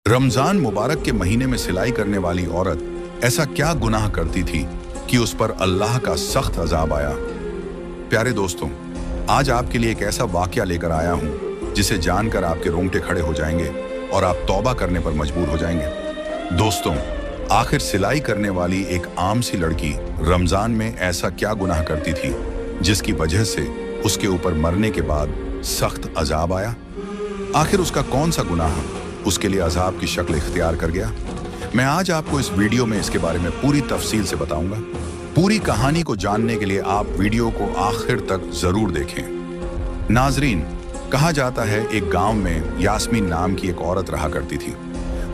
रमजान मुबारक के महीने में सिलाई करने वाली औरत ऐसा क्या गुनाह करती थी कि उस पर अल्लाह का सख्त अजाब आया। प्यारे दोस्तों, आज आपके लिए एक ऐसा वाकया लेकर आया हूं जिसे जानकर आपके रोंगटे खड़े हो जाएंगे और आप तौबा करने पर मजबूर हो जाएंगे। दोस्तों, आखिर सिलाई करने वाली एक आम सी लड़की रमजान में ऐसा क्या गुनाह करती थी जिसकी वजह से उसके ऊपर मरने के बाद सख्त अजाब आया। आखिर उसका कौन सा गुनाह उसके लिए अजाब की शक्ल इख्तियार कर गया। मैं आज आपको इस वीडियो में इसके बारे में पूरी तफसील से बताऊंगा। पूरी कहानी को जानने के लिए आप वीडियो को आखिर तक जरूर देखें। नाजरीन, कहा जाता है एक गांव में यास्मीन नाम की एक औरत रहा करती थी।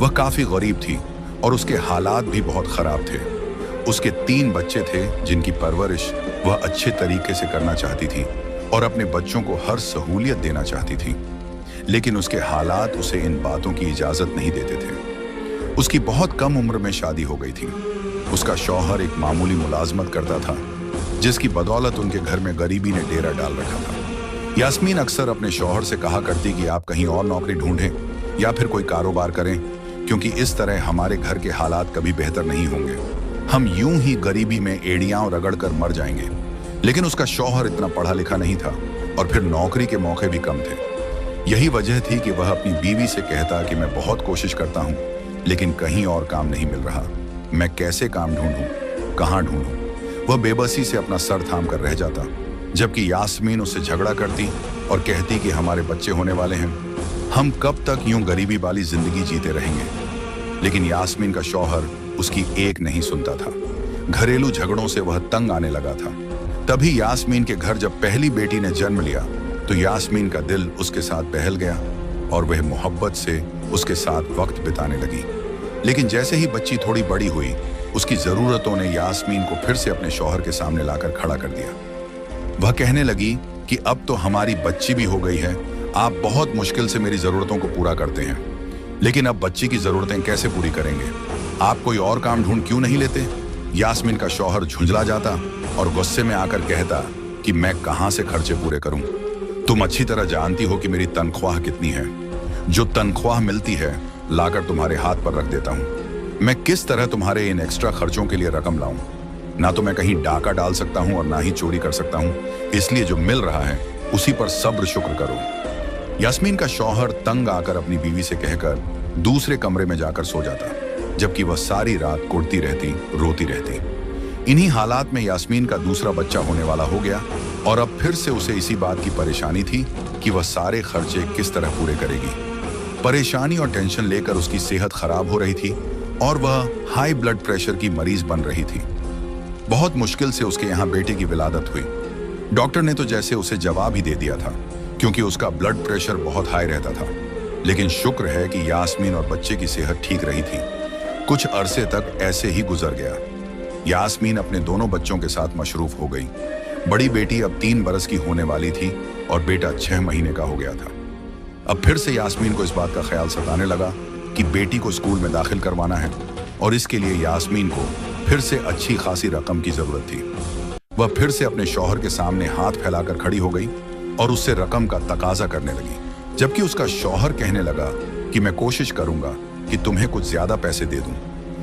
वह काफी गरीब थी और उसके हालात भी बहुत खराब थे। उसके 3 बच्चे थे जिनकी परवरिश वह अच्छे तरीके से करना चाहती थी और अपने बच्चों को हर सहूलियत देना चाहती थी, लेकिन उसके हालात उसे इन बातों की इजाजत नहीं देते थे। उसकी बहुत कम उम्र में शादी हो गई थी। उसका शौहर एक मामूली मुलाजमत करता था जिसकी बदौलत उनके घर में गरीबी ने डेरा डाल रखा था। यास्मीन अक्सर अपने शौहर से कहा करती कि आप कहीं और नौकरी ढूंढें या फिर कोई कारोबार करें, क्योंकि इस तरह हमारे घर के हालात कभी बेहतर नहीं होंगे। हम यूं ही गरीबी में एड़ियां रगड़ कर मर जाएंगे। लेकिन उसका शौहर इतना पढ़ा लिखा नहीं था और फिर नौकरी के मौके भी कम थे। यही वजह थी कि वह अपनी बीवी से कहता कि मैं बहुत कोशिश करता हूं, लेकिन कहीं और काम नहीं मिल रहा। मैं कैसे काम ढूंढूं, कहां ढूंढूं? वह बेबसी से अपना सर थाम कर रह जाता, जबकि यास्मीन उससे झगड़ा करती और कहती कि हमारे बच्चे होने वाले हैं, हम कब तक यूं गरीबी वाली जिंदगी जीते रहेंगे। लेकिन यास्मीन का शौहर उसकी एक नहीं सुनता था। घरेलू झगड़ों से वह तंग आने लगा था। तभी यास्मीन के घर जब पहली बेटी ने जन्म लिया तो यास्मीन का दिल उसके साथ बहल गया और वह मोहब्बत से उसके साथ वक्त बिताने लगी। लेकिन जैसे ही बच्ची थोड़ी बड़ी हुई, उसकी जरूरतों ने यास्मीन को फिर से अपने शौहर के सामने लाकर खड़ा कर दिया। वह कहने लगी कि अब तो हमारी बच्ची भी हो गई है, आप बहुत मुश्किल से मेरी जरूरतों को पूरा करते हैं, लेकिन अब बच्ची की जरूरतें कैसे पूरी करेंगे? आप कोई और काम ढूंढ क्यों नहीं लेते? यास्मीन का शौहर झुंझला जाता और गुस्से में आकर कहता कि मैं कहां से खर्चे पूरे करूं? तुम अच्छी तरह जानती हो कि मेरी तनख्वाह कितनी है। जो तनख्वाह मिलती है लाकर तुम्हारे हाथ पर रख देता हूं। मैं किस तरह तुम्हारे इन एक्स्ट्रा खर्चों के लिए रकम लाऊं? ना तो मैं कहीं डाका डाल सकता हूं और ना ही चोरी कर सकता हूं, इसलिए जो मिल रहा है उसी पर सब्र शुक्र करो। यास्मीन का शौहर तंग आकर अपनी बीवी से कहकर दूसरे कमरे में जाकर सो जाता, जबकि वह सारी रात कुड़ती रहती, रोती रहती। इन्हीं हालात में यास्मीन का दूसरा बच्चा होने वाला हो गया और अब फिर से उसे इसी बात की परेशानी थी कि वह सारे खर्चे किस तरह पूरे करेगी। परेशानी और टेंशन लेकर उसकी सेहत खराब हो रही थी और वह हाई ब्लड प्रेशर की मरीज बन रही थी। बहुत मुश्किल से उसके यहाँ बेटे की विलादत हुई। डॉक्टर ने तो जैसे उसे जवाब ही दे दिया था, क्योंकि उसका ब्लड प्रेशर बहुत हाई रहता था। लेकिन शुक्र है कि यास्मीन और बच्चे की सेहत ठीक रही थी। कुछ अरसे तक ऐसे ही गुजर गया। यास्मीन अपने दोनों बच्चों के साथ मशरूफ हो गई। बड़ी बेटी अब 3 बरस की होने वाली थी और बेटा 6 महीने का हो गया था। अब फिर से यास्मीन को इस बात का ख्याल सताने लगा कि बेटी को स्कूल में दाखिल करवाना है और इसके लिए यास्मीन को फिर से अच्छी खासी रकम की जरूरत थी। वह फिर से अपने शौहर के सामने हाथ फैलाकर खड़ी हो गई और उससे रकम का तकाजा करने लगी, जबकि उसका शौहर कहने लगा कि मैं कोशिश करूंगा कि तुम्हें कुछ ज्यादा पैसे दे दूं,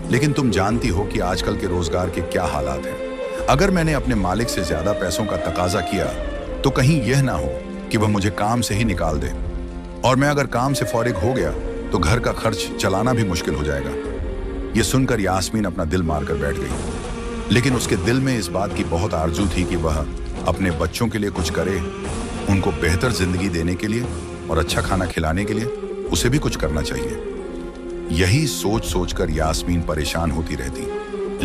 लेकिन तुम जानती हो कि आजकल के रोजगार के क्या हालात हैं। अगर मैंने अपने मालिक से ज्यादा पैसों का तकाजा किया तो कहीं यह ना हो कि वह मुझे काम से ही निकाल दे, और मैं अगर काम से फौरिग हो गया तो घर का खर्च चलाना भी मुश्किल हो जाएगा। यह सुनकर यास्मीन अपना दिल मारकर बैठ गई। लेकिन उसके दिल में इस बात की बहुत आरजू थी कि वह अपने बच्चों के लिए कुछ करे, उनको बेहतर जिंदगी देने के लिए और अच्छा खाना खिलाने के लिए उसे भी कुछ करना चाहिए। यही सोच सोचकर यास्मीन परेशान होती रहती,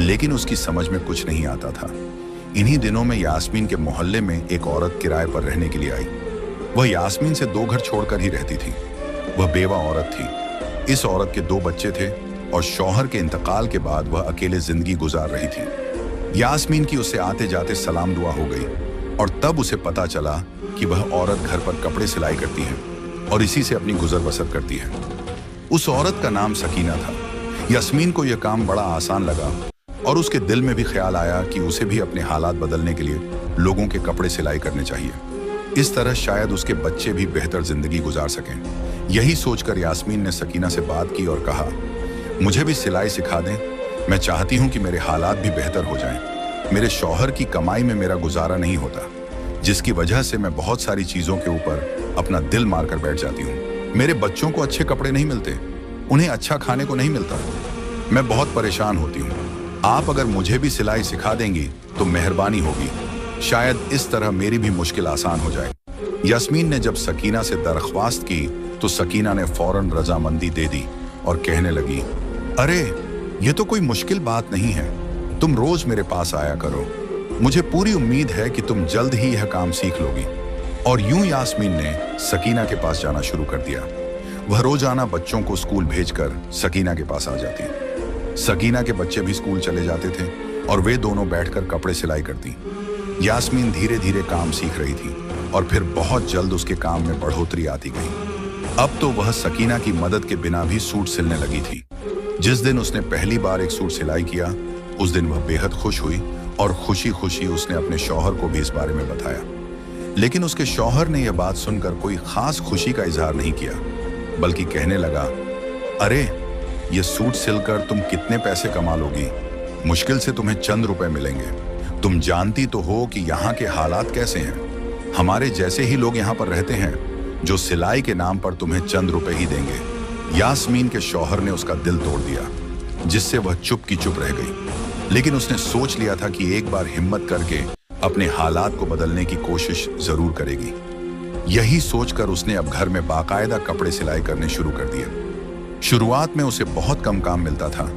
लेकिन उसकी समझ में कुछ नहीं आता था। इन्हीं दिनों में यास्मीन के मोहल्ले में एक औरत किराए पर रहने के लिए आई। वह यास्मीन से 2 घर छोड़कर ही रहती थी। वह बेवा औरत थी। इस औरत के 2 बच्चे थे और शौहर के इंतकाल के बाद वह अकेले जिंदगी गुजार रही थी। यास्मीन की उससे आते जाते सलाम दुआ हो गई और तब उसे पता चला कि वह औरत घर पर कपड़े सिलाई करती है और इसी से अपनी गुजर बसर करती है। उस औरत का नाम सकीना था। यास्मीन को यह काम बड़ा आसान लगा और उसके दिल में भी ख्याल आया कि उसे भी अपने हालात बदलने के लिए लोगों के कपड़े सिलाई करने चाहिए। इस तरह शायद उसके बच्चे भी बेहतर जिंदगी गुजार सकें। यही सोचकर यास्मीन ने सकीना से बात की और कहा, मुझे भी सिलाई सिखा दें। मैं चाहती हूँ कि मेरे हालात भी बेहतर हो जाएं। मेरे शौहर की कमाई में मेरा गुजारा नहीं होता, जिसकी वजह से मैं बहुत सारी चीज़ों के ऊपर अपना दिल मारकर बैठ जाती हूँ। मेरे बच्चों को अच्छे कपड़े नहीं मिलते, उन्हें अच्छा खाने को नहीं मिलता। मैं बहुत परेशान होती हूँ। आप अगर मुझे भी सिलाई सिखा देंगी तो मेहरबानी होगी। शायद इस तरह मेरी भी मुश्किल आसान हो जाए। यास्मीन ने जब सकीना से दरख्वास्त की तो सकीना ने फौरन रजामंदी दे दी और कहने लगी, अरे ये तो कोई मुश्किल बात नहीं है, तुम रोज मेरे पास आया करो। मुझे पूरी उम्मीद है कि तुम जल्द ही यह काम सीख लोगी। और यूं यास्मीन ने सकीना के पास जाना शुरू कर दिया। वह रोजाना बच्चों को स्कूल भेजकर सकीना के पास आ जाती। सकीना के बच्चे भी स्कूल चले जाते थे और वे दोनों बैठकर कपड़े सिलाई करती। यास्मीन धीरे धीरे काम सीख रही थी और फिर बहुत जल्द उसके काम में बढ़ोतरी आती गई। अब तो वह सकीना की मदद के बिना भी सूट सिलने लगी थी। जिस दिन उसने पहली बार एक सूट सिलाई किया, उस दिन वह बेहद खुश हुई और खुशी खुशी उसने अपने शौहर को भी इस बारे में बताया। लेकिन उसके शौहर ने यह बात सुनकर कोई खास खुशी का इजहार नहीं किया, बल्कि कहने लगा, अरे ये सूट सिलकर तुम कितने पैसे कमा लोगी? मुश्किल से तुम्हें चंद रुपए मिलेंगे। तुम जानती तो हो कि यहाँ के हालात कैसे हैं। हमारे जैसे ही लोग यहाँ पर रहते हैं जो सिलाई के नाम पर तुम्हें चंद रुपए ही देंगे। यास्मीन के शौहर ने उसका दिल तोड़ दिया, जिससे वह चुप की चुप रह गई। लेकिन उसने सोच लिया था कि एक बार हिम्मत करके अपने हालात को बदलने की कोशिश जरूर करेगी। यही सोचकर उसने अब घर में बाकायदा कपड़े सिलाई करने शुरू कर दिए। शुरुआत में उसे बहुत कम काम मिलता था,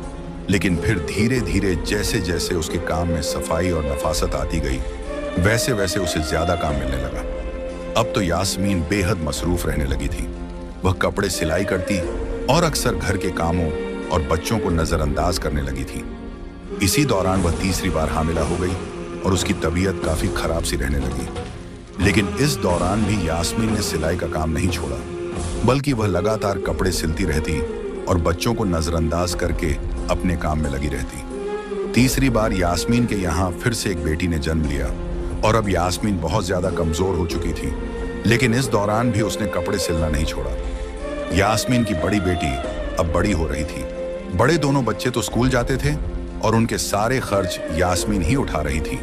लेकिन फिर धीरे धीरे जैसे जैसे उसके काम में सफाई और नफासत आती गई, वैसे वैसे उसे ज्यादा काम मिलने लगा। अब तो यास्मीन बेहद मसरूफ रहने लगी थी। वह कपड़े सिलाई करती और अक्सर घर के कामों और बच्चों को नजरअंदाज करने लगी थी। इसी दौरान वह तीसरी बार हामिला हो गई और उसकी तबीयत काफी खराब सी रहने लगी। लेकिन इस दौरान भी यास्मीन ने सिलाई का काम नहीं छोड़ा, बल्कि वह लगातार कपड़े सिलती रहती और बच्चों को नजरअंदाज करके अपने काम में लगी रहती। तीसरी बार यास्मीन के यहाँ फिर से एक बेटी ने जन्म लिया और अब यास्मीन बहुत ज्यादा कमजोर हो चुकी थी, लेकिन इस दौरान भी उसने कपड़े सिलना नहीं छोड़ा। यास्मीन की बड़ी बेटी अब बड़ी हो रही थी। बड़े दोनों बच्चे तो स्कूल जाते थे और उनके सारे खर्च यास्मीन ही उठा रही थी,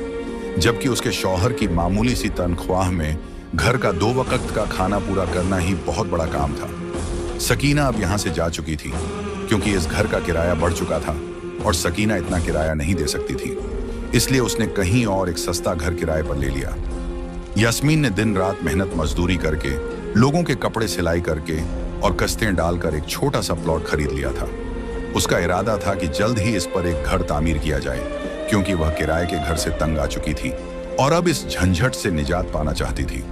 जबकि उसके शौहर की मामूली सी तनख्वाह में घर का 2 वक्त का खाना पूरा करना ही बहुत बड़ा काम था। सकीना अब यहाँ से जा चुकी थी, क्योंकि इस घर का किराया बढ़ चुका था और सकीना इतना किराया नहीं दे सकती थी। इसलिए उसने कहीं और एक सस्ता घर किराए पर ले लिया। यास्मीन ने दिन रात मेहनत मजदूरी करके, लोगों के कपड़े सिलाई करके और कस्तें डालकर एक छोटा सा प्लॉट खरीद लिया था। उसका इरादा था कि जल्द ही इस पर एक घर तामीर किया जाए, क्योंकि वह किराए के घर से तंग आ चुकी थी और अब इस झंझट से निजात पाना चाहती थी।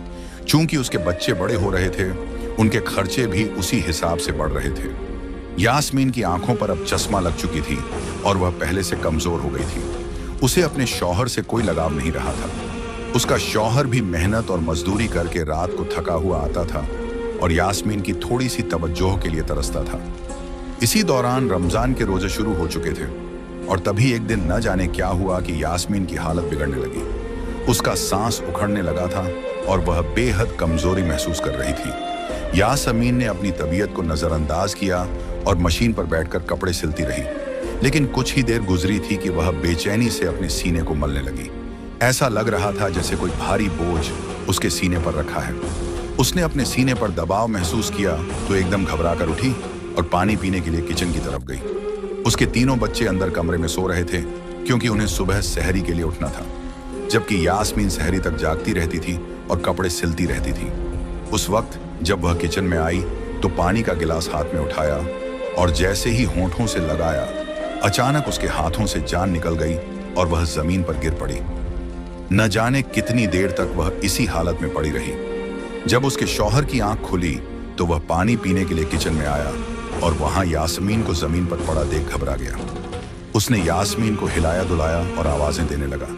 चूंकि उसके बच्चे बड़े हो रहे थे, उनके खर्चे भी उसी हिसाब से बढ़ रहे थे। यास्मीन की आंखों पर अब चश्मा लग चुकी थी और वह पहले से कमजोर हो गई थी। उसे अपने शौहर से कोई लगाव नहीं रहा था। उसका शौहर भी मेहनत और मजदूरी करके रात को थका हुआ आता था और यास्मीन की थोड़ी सी तवज्जो के लिए तरसता था। इसी दौरान रमजान के रोजे शुरू हो चुके थे और तभी एक दिन न जाने क्या हुआ कि यास्मीन की हालत बिगड़ने लगी। उसका सांस उखड़ने लगा था और वह बेहद कमजोरी महसूस कर रही थी। यास्मीन ने अपनी तबीयत को नजरअंदाज किया और मशीन पर बैठकर कपड़े सिलती रही, लेकिन कुछ ही देर गुजरी थी कि वह बेचैनी से अपने सीने को मलने लगी। ऐसा लग रहा था जैसे कोई भारी बोझ उसके सीने पर रखा है। उसने अपने सीने पर दबाव महसूस किया तो एकदम घबरा कर उठी और पानी पीने के लिए किचन की तरफ गई। उसके तीनों बच्चे अंदर कमरे में सो रहे थे, क्योंकि उन्हें सुबह सहरी के लिए उठना था, जबकि यास्मीन सहरी तक जागती रहती थी और कपड़े सिलती रहती थी। उस वक्त जब वह किचन में आई तो पानी का गिलास हाथ में उठाया और जैसे ही होंठों से लगाया, अचानक उसके हाथों से जान निकल गई और वह जमीन पर गिर पड़ी। न जाने कितनी देर तक वह इसी हालत में पड़ी रही। जब उसके शौहर की आंख खुली तो वह पानी पीने के लिए किचन में आया और वहां यास्मीन को जमीन पर पड़ा देख घबरा गया। उसने यास्मीन को हिलाया डुलाया और आवाजें देने लगा,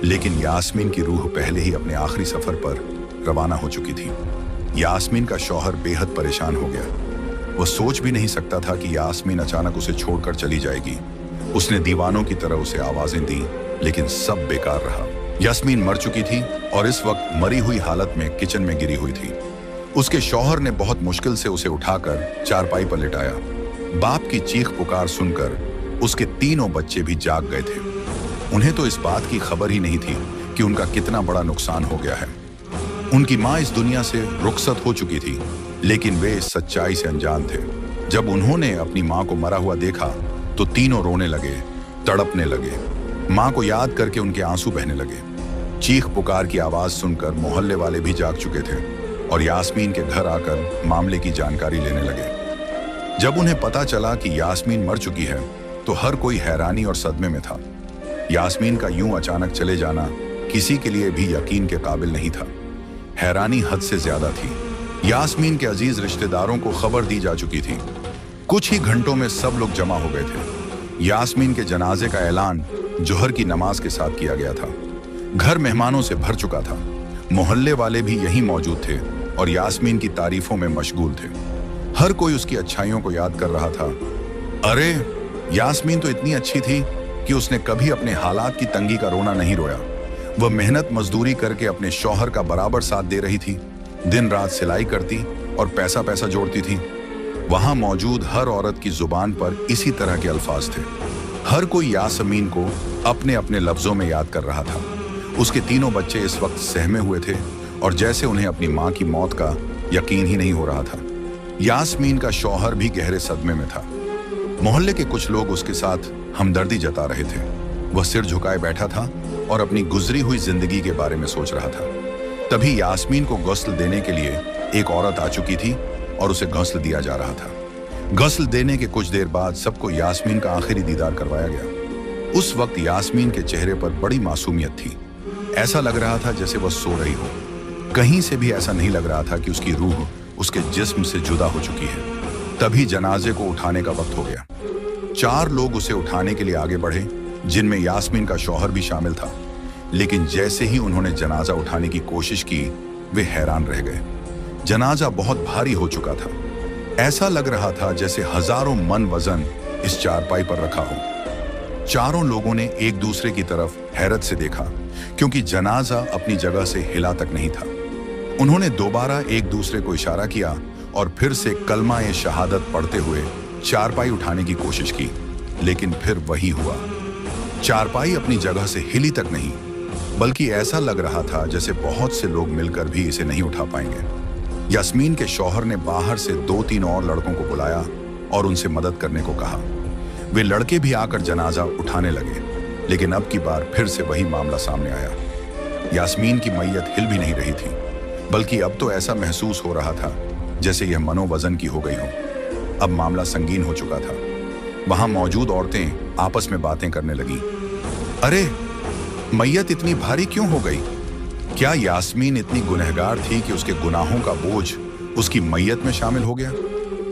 लेकिन यास्मीन की रूह पहले ही अपने आखिरी सफर पर रवाना हो चुकी थी। यास्मीन का शौहर बेहद परेशान हो गया। वह सोच भी नहीं सकता था कि यास्मीन अचानक उसे छोड़कर चली जाएगी। उसने दीवानों की तरह उसे आवाजें दी, लेकिन सब बेकार रहा। यास्मीन मर चुकी थी और इस वक्त मरी हुई हालत में किचन में गिरी हुई थी। उसके शौहर ने बहुत मुश्किल से उसे उठाकर चारपाई पर लिटाया। बाप की चीख पुकार सुनकर उसके तीनों बच्चे भी जाग गए थे। उन्हें तो इस बात की खबर ही नहीं थी कि उनका कितना बड़ा नुकसान हो गया है। उनकी माँ इस दुनिया से रुखसत हो चुकी थी, लेकिन वे इस सच्चाई से अनजान थे। जब उन्होंने अपनी माँ को मरा हुआ देखा तो तीनों रोने लगे, तड़पने लगे। माँ को याद करके उनके आंसू बहने लगे। चीख पुकार की आवाज सुनकर मोहल्ले वाले भी जाग चुके थे और यास्मीन के घर आकर मामले की जानकारी लेने लगे। जब उन्हें पता चला कि यास्मीन मर चुकी है तो हर कोई हैरानी और सदमे में था। यास्मीन का यूं अचानक चले जाना किसी के लिए भी यकीन के काबिल नहीं था। हैरानी हद से ज्यादा थी। यास्मीन के अजीज रिश्तेदारों को खबर दी जा चुकी थी। कुछ ही घंटों में सब लोग जमा हो गए थे। यास्मीन के जनाजे का ऐलान जोहर की नमाज के साथ किया गया था। घर मेहमानों से भर चुका था। मोहल्ले वाले भी यहीं मौजूद थे और यास्मीन की तारीफों में मशगूल थे। हर कोई उसकी अच्छाइयों को याद कर रहा था। अरे, यास्मीन तो इतनी अच्छी थी कि उसने कभी अपने हालात की तंगी का रोना नहीं रोया। वह मेहनत मजदूरी करके अपने शौहर का बराबर साथ दे रही थी। दिन रात सिलाई करती और पैसा पैसा जोड़ती थी। वहां मौजूद हर औरत की जुबान पर इसी तरह के अल्फाज थे। हर कोई यास्मीन को अपने अपने लफ्जों में याद कर रहा था। उसके तीनों बच्चे इस वक्त सहमे हुए थे और जैसे उन्हें अपनी माँ की मौत का यकीन ही नहीं हो रहा था। यास्मीन का शौहर भी गहरे सदमे में था। मोहल्ले के कुछ लोग उसके साथ हमदर्दी जता रहे थे। वह सिर झुकाए बैठा था और अपनी गुजरी हुई जिंदगी के बारे में सोच रहा था। तभी यास्मीन को गस्ल देने के लिए एक औरत आ चुकी थी और उसे गस्ल दिया जा रहा था। गस्ल देने के कुछ देर बाद सबको यास्मीन का आखिरी दीदार करवाया गया। उस वक्त यास्मीन के चेहरे पर बड़ी मासूमियत थी। ऐसा लग रहा था जैसे वह सो रही हो। कहीं से भी ऐसा नहीं लग रहा था कि उसकी रूह उसके जिस्म से जुदा हो चुकी है। तभी जनाजे को उठाने का वक्त हो गया। 4 लोग उसे उठाने के लिए आगे बढ़े, जिनमें यास्मीन का शौहर भी शामिल था। लेकिन जैसे ही उन्होंने जनाजा उठाने की कोशिश की, वे हैरान रह गए। जनाजा बहुत भारी हो चुका था। ऐसा लग रहा था जैसे हजारों मन वजन इस चारपाई पर रखा हो। चारों लोगों ने एक दूसरे की तरफ हैरत से देखा, क्योंकि जनाजा अपनी जगह से हिला तक नहीं था। उन्होंने दोबारा एक दूसरे को इशारा किया और फिर से कलमा-ए शहादत पढ़ते हुए चारपाई उठाने की कोशिश की, लेकिन फिर वही हुआ। चारपाई अपनी जगह से हिली तक नहीं, बल्कि ऐसा लग रहा था जैसे बहुत से लोग मिलकर भी इसे नहीं उठा पाएंगे। यास्मीन के शौहर ने बाहर से 2-3 और लड़कों को बुलाया और उनसे मदद करने को कहा। वे लड़के भी आकर जनाजा उठाने लगे, लेकिन अब की बार फिर से वही मामला सामने आया। यास्मीन की मैयत हिल भी नहीं रही थी, बल्कि अब तो ऐसा महसूस हो रहा था जैसे यह मनोवजन की हो गई हो। अब मामला संगीन हो चुका था। वहां मौजूद औरतें आपस में बातें करने लगी। अरे, मैयत इतनी भारी क्यों हो गई? क्या यास्मीन इतनी गुनहगार थी कि उसके गुनाहों का बोझ उसकी मैयत में शामिल हो गया?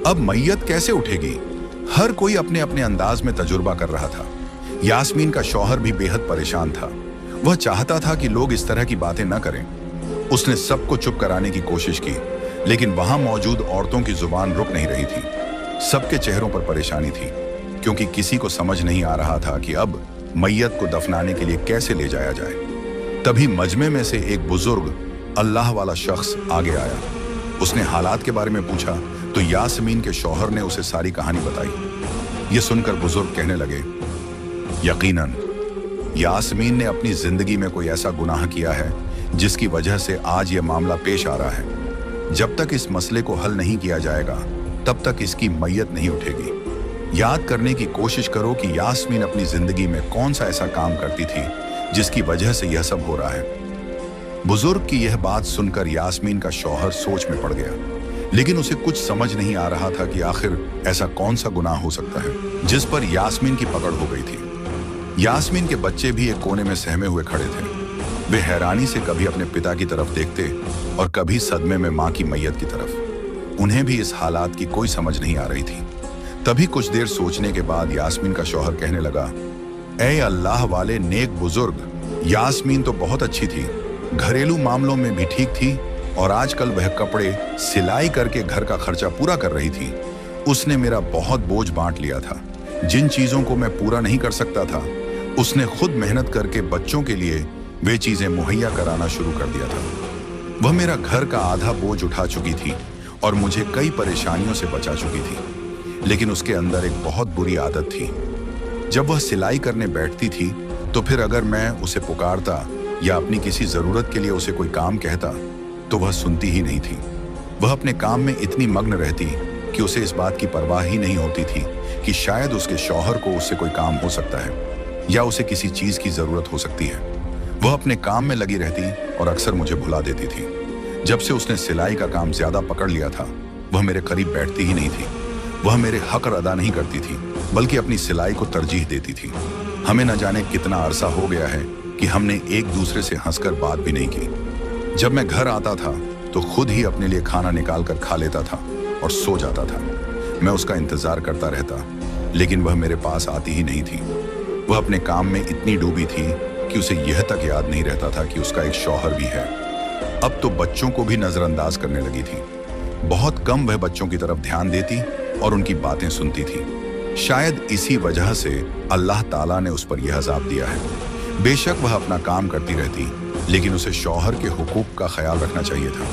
अब मैयत कैसे उठेगी? हर कोई अपने अपने अंदाज में तजुर्बा कर रहा था। यास्मीन का शौहर भी बेहद परेशान था। वह चाहता था कि लोग इस तरह की बातें न करें। उसने सबको चुप कराने की कोशिश की, लेकिन वहां मौजूद औरतों की जुबान रुक नहीं रही थी। सबके चेहरों पर परेशानी थी, क्योंकि किसी को समझ नहीं आ रहा था कि अब मैयत को दफनाने के लिए कैसे ले जाया जाए। तभी मजमे में से एक बुजुर्ग अल्लाह वाला शख्स आगे आया। उसने हालात के बारे में पूछा तो यास्मीन के शौहर ने उसे सारी कहानी बताई। ये सुनकर बुजुर्ग कहने लगे, यकीनन यास्मीन ने अपनी जिंदगी में कोई ऐसा गुनाह किया है जिसकी वजह से आज यह मामला पेश आ रहा है। जब तक इस मसले को हल नहीं किया जाएगा, तब तक इसकी मैयत नहीं उठेगी। याद करने की कोशिश करो कि यास्मीन अपनी जिंदगी में कौन सा ऐसा काम करती थी जिसकी वजह से यह सब हो रहा है। बुजुर्ग की यह बात सुनकर यास्मीन का शौहर सोच में पड़ गया, लेकिन उसे कुछ समझ नहीं आ रहा था कि आखिर ऐसा कौन सा गुनाह हो सकता है जिस पर यास्मीन की पकड़ हो गई थी। यास्मीन के बच्चे भी एक कोने में सहमे हुए खड़े थे। वे हैरानी से कभी अपने पिता की तरफ देखते और कभी सदमे में मां की मैयत की तरफ। उन्हें भी इस हालात की कोई समझ नहीं आ रही थी। तभी कुछ देर सोचने के बाद यास्मीन का शौहर कहने लगा, ऐ अल्लाह वाले नेक बुजुर्ग, यास्मीन तो बहुत अच्छी थी, घरेलू मामलों में भी ठीक थी और आजकल वह कपड़े सिलाई करके घर का खर्चा पूरा कर रही थी। उसने मेरा बहुत बोझ बांट लिया था। जिन चीजों को मैं पूरा नहीं कर सकता था, उसने खुद मेहनत करके बच्चों के लिए वे चीजें मुहैया कराना शुरू कर दिया था। वह मेरा घर का आधा बोझ उठा चुकी थी और मुझे कई परेशानियों से बचा चुकी थी। लेकिन उसके अंदर एक बहुत बुरी आदत थी। जब वह सिलाई करने बैठती थी तो फिर अगर मैं उसे पुकारता या अपनी किसी जरूरत के लिए उसे कोई काम कहता तो वह सुनती ही नहीं थी। वह अपने काम में इतनी मग्न रहती कि उसे इस बात की परवाह ही नहीं होती थी कि शायद उसके शौहर को उससे कोई काम हो सकता है या उसे किसी चीज की जरूरत हो सकती है। वह अपने काम में लगी रहती और अक्सर मुझे भुला देती थी। जब से उसने सिलाई का काम ज्यादा पकड़ लिया था, वह मेरे करीब बैठती ही नहीं थी। वह मेरे हक अदा नहीं करती थी, बल्कि अपनी सिलाई को तरजीह देती थी। हमें न जाने कितना अरसा हो गया है कि हमने एक दूसरे से हंसकर बात भी नहीं की। जब मैं घर आता था तो खुद ही अपने लिए खाना निकाल कर खा लेता था और सो जाता था। मैं उसका इंतजार करता रहता, लेकिन वह मेरे पास आती ही नहीं थी। वह अपने काम में इतनी डूबी थी कि उसे यह तक याद नहीं रहता था कि उसका एक शौहर भी है। अब तो बच्चों को भी नजरअंदाज करने लगी थी। बहुत कम वह बच्चों की तरफ ध्यान देती और उनकी बातें सुनती थी। शायद इसी वजह से अल्लाह ताला ने उस पर यह अज़ाब दिया है। बेशक वह अपना काम करती रहती, लेकिन उसे शौहर के हुकूक का ख्याल रखना चाहिए था।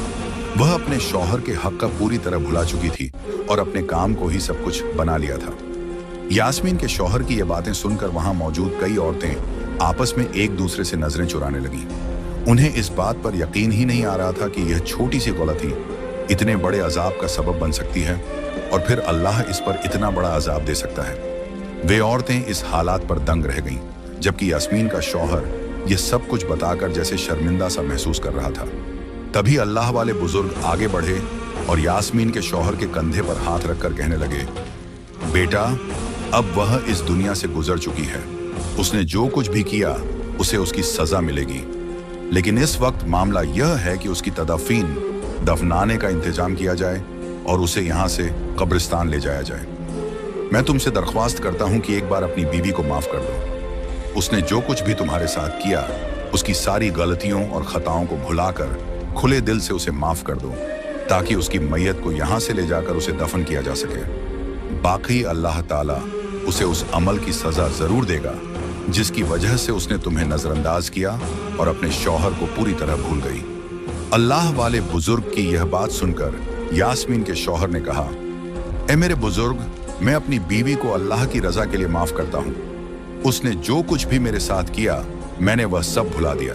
वह अपने शौहर के हक का पूरी तरह भुला चुकी थी और अपने काम को ही सब कुछ बना लिया था। यास्मीन के शौहर की ये बातें सुनकर वहां मौजूद कई औरतें आपस में एक दूसरे से नजरें चुराने लगीं। उन्हें इस बात पर यकीन ही नहीं आ रहा था कि यह छोटी सी गलती इतने बड़े अजाब का सबब बन सकती है और फिर अल्लाह इस पर इतना बड़ा अजाब दे सकता है। वे औरतें इस हालात पर दंग रह गईं, जबकि यास्मीन का शौहर यह सब कुछ बताकर जैसे शर्मिंदा सा महसूस कर रहा था। तभी अल्लाह वाले बुजुर्ग आगे बढ़े और यास्मीन के शौहर के कंधे पर हाथ रखकर कहने लगे, बेटा, अब वह इस दुनिया से गुजर चुकी है। उसने जो कुछ भी किया उसे उसकी सजा मिलेगी। लेकिन इस वक्त मामला यह है कि उसकी तदफीन, दफनाने का इंतजाम किया जाए और उसे यहाँ से कब्रिस्तान ले जाया जाए। मैं तुमसे दरख्वास्त करता हूँ कि एक बार अपनी बीवी को माफ कर दो। उसने जो कुछ भी तुम्हारे साथ किया, उसकी सारी गलतियों और खताओं को भुलाकर खुले दिल से उसे माफ कर दो, ताकि उसकी मैयत को यहाँ से ले जाकर उसे दफन किया जा सके। बाकी अल्लाह ताला उसे उस अमल की सजा जरूर देगा जिसकी वजह से उसने तुम्हें नजरअंदाज किया और अपने शौहर को पूरी तरह भूल गई। अल्लाह वाले बुजुर्ग की यह बात सुनकर यास्मीन के शौहर ने कहा, ए मेरे बुजुर्ग, मैं अपनी बीवी को अल्लाह की रजा के लिए माफ करता हूँ। उसने जो कुछ भी मेरे साथ किया, मैंने वह सब भुला दिया।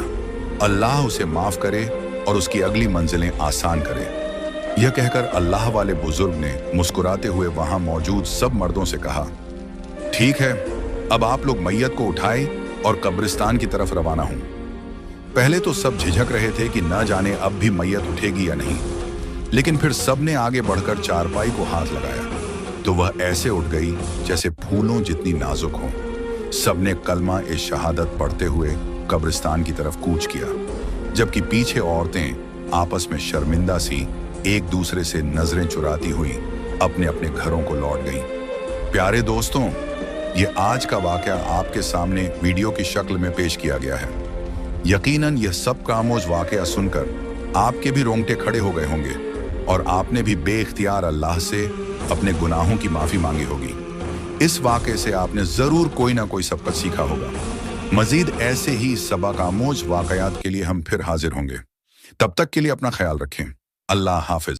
अल्लाह उसे माफ करे और उसकी अगली मंजिलें आसान करे। यह कहकर अल्लाह वाले बुजुर्ग ने मुस्कुराते हुए वहां मौजूद सब मर्दों से कहा, ठीक है, अब आप लोग मैयत को उठाए और कब्रिस्तान की तरफ रवाना हों। पहले तो सब झिझक रहे थे कि न जाने अब भी मैयत उठेगी या नहीं, लेकिन फिर सब ने आगे बढ़कर चारपाई को हाथ लगाया तो वह ऐसे उठ गई जैसे फूलों जितनी नाजुक हो। सबने कलमा ए शहादत पढ़ते हुए कब्रिस्तान की तरफ कूच किया, जबकि पीछे औरतें आपस में शर्मिंदा सी एक दूसरे से नजरें चुराती हुई अपने अपने घरों को लौट गईं। प्यारे दोस्तों, ये आज का वाकया आपके सामने वीडियो की शक्ल में पेश किया गया है। यकीनन यह सब कामोज वाकया सुनकर आपके भी रोंगटे खड़े हो गए होंगे और आपने भी बेइख्तियार अल्लाह से अपने गुनाहों की माफी मांगी होगी। इस वाकये से आपने जरूर कोई ना कोई सबक सीखा होगा। मजीद ऐसे ही सबक आमोज वाकयात के लिए हम फिर हाजिर होंगे। तब तक के लिए अपना ख्याल रखें। अल्लाह हाफिज।